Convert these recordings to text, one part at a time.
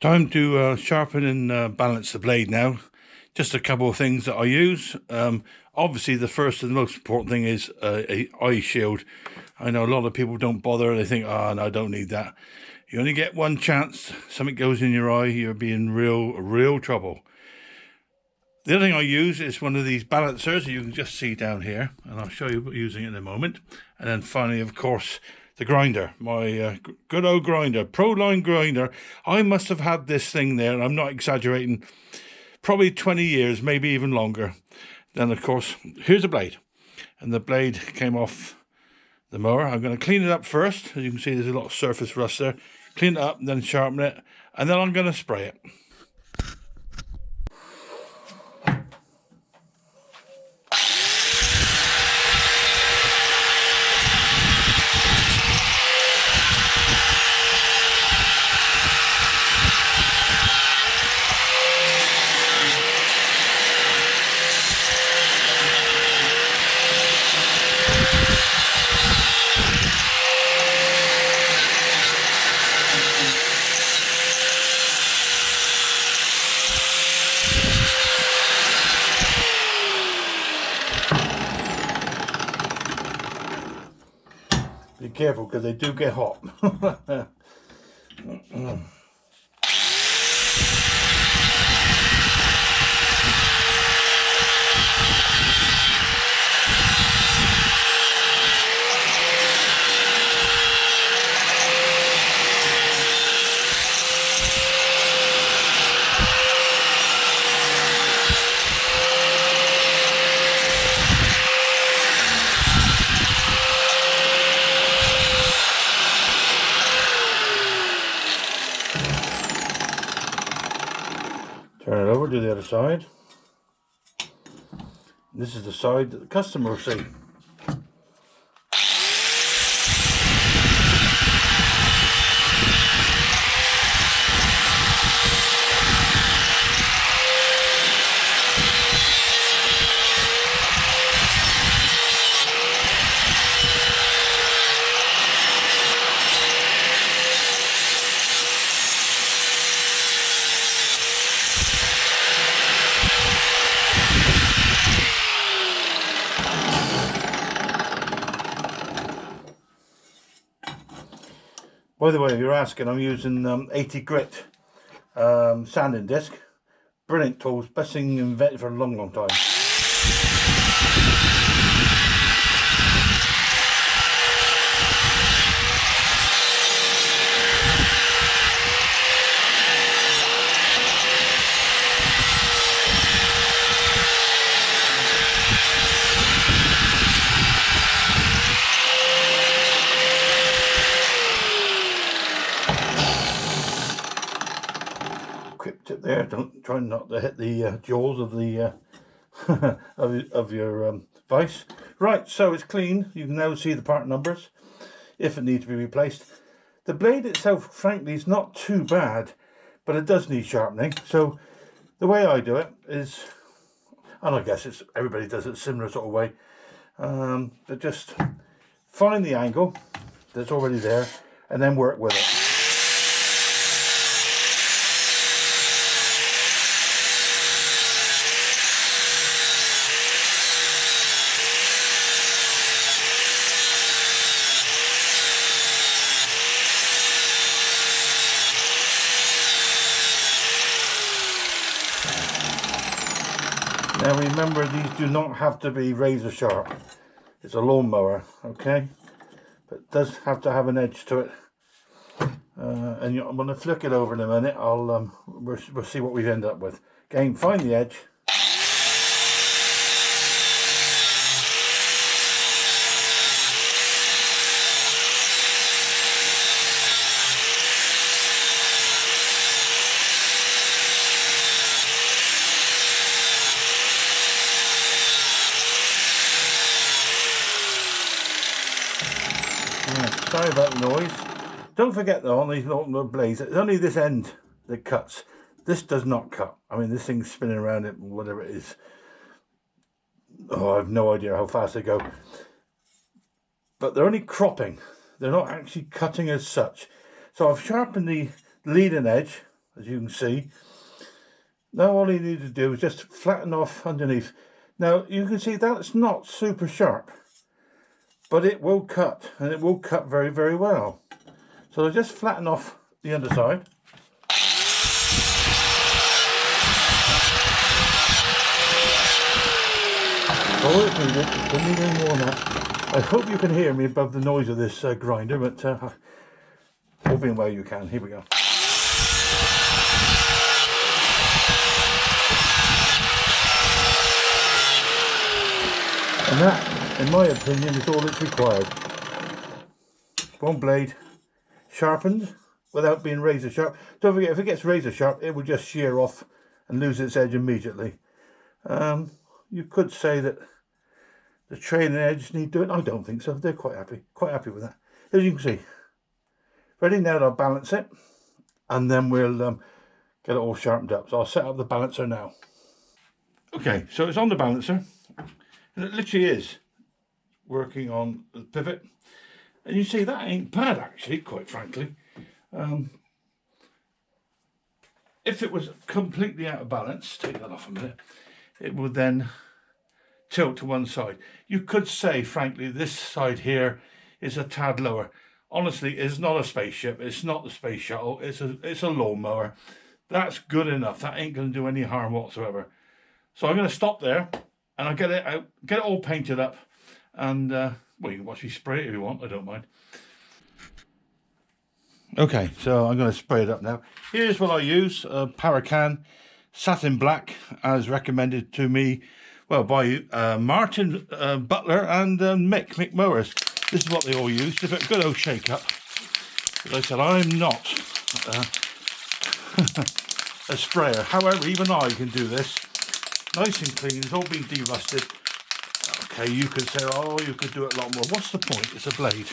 Time to sharpen and balance the blade now. Just a couple of things that I use. Obviously, the first and the most important thing is a eye shield. I know a lot of people don't bother. They think, oh, no, I don't need that. You only get one chance. Something goes in your eye, you'll be in real trouble. The other thing I use is one of these balancers you can just see down here, and I'll show you using it in a moment. And then finally, of course, the grinder, my good old grinder, Proline grinder. I must have had this thing there, and I'm not exaggerating, probably 20 years, maybe even longer. Then, of course, here's the blade. And the blade came off the mower. I'm going to clean it up first. As you can see, there's a lot of surface rust there. Clean it up, and then sharpen it, and then I'm going to spray it. Be careful because they do get hot. Turn it over, do the other side. This is the side that the customer will see. By the way, if you're asking, I'm using 80 grit sanding disc. Brilliant tools, best thing invented for a long time. Quick tip there, don't try not to hit the jaws of the of your vise. Right, so it's clean. You can now see the part numbers if it needs to be replaced. The blade itself, frankly, is not too bad, but it does need sharpening. So the way I do it is, and I guess it's everybody does it similar sort of way, but just find the angle that's already there and then work with it. Now remember, these do not have to be razor sharp. It's a lawnmower, okay? But it does have to have an edge to it. And I'm going to flick it over in a minute. We'll see what we've ended up with. Again, find the edge. Sorry about the noise. Don't forget though, on these lawnmower blades, it's only this end that cuts. This does not cut. I mean, this thing's spinning around it, whatever it is. Oh, I have no idea how fast they go. But they're only cropping. They're not actually cutting as such. So I've sharpened the leading edge, as you can see. Now all you need to do is just flatten off underneath. Now you can see that's not super sharp, but it will cut, and it will cut very, very well. So I'll just flatten off the underside. Oh, it doesn't need any more than that. I hope you can hear me above the noise of this grinder, but hoping well you can. Here we go. And that, in my opinion, is all that's required. One blade, sharpened without being razor sharp. Don't forget, if it gets razor sharp, it will just shear off and lose its edge immediately. You could say that the trailing edge need doing. I don't think so. They're quite happy with that. As you can see. Ready now, I'll balance it, and then we'll get it all sharpened up. So I'll set up the balancer now. Okay, so it's on the balancer, and it literally is working on the pivot. And you see that ain't bad actually, quite frankly. If it was completely out of balance, take that off a minute, it would then tilt to one side. You could say, frankly, this side here is a tad lower. Honestly, it's not a spaceship. It's not the space shuttle. It's a lawnmower. That's good enough. That ain't going to do any harm whatsoever. So I'm going to stop there, and I'll get it out, get it all painted up, and well, you can actually spray it if you want. I don't mind. Okay, so I'm going to spray it up now. Here's what I use: a power can, satin black, as recommended to me, well, by Martin Butler and Mick Mowers. This is what they all use. Give it a good old shake up. As I said, I'm not a sprayer. However, even I can do this. Nice and clean. It's all been derusted. Okay, you could say, oh, you could do it a lot more. What's the point? It's a blade.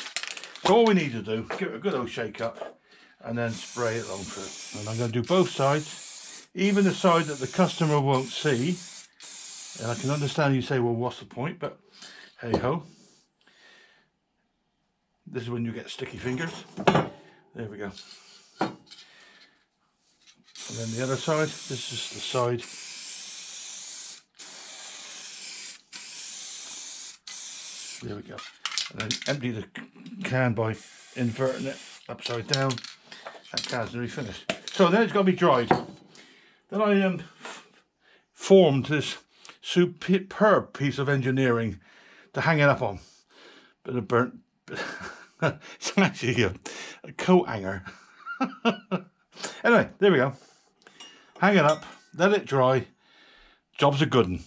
So all we need to do, give it a good old shake up, and then spray it along through. And I'm going to do both sides, even the side that the customer won't see. And I can understand you say, well, what's the point? But hey ho. This is when you get sticky fingers. There we go. And then the other side, this is the side. There we go. And then empty the can by inverting it upside down. That can's nearly finished. So then it's got to be dried. Then I formed this superb piece of engineering to hang it up on. Bit of burnt. It's actually a coat hanger. Anyway, there we go. Hang it up, let it dry. Job's a good one.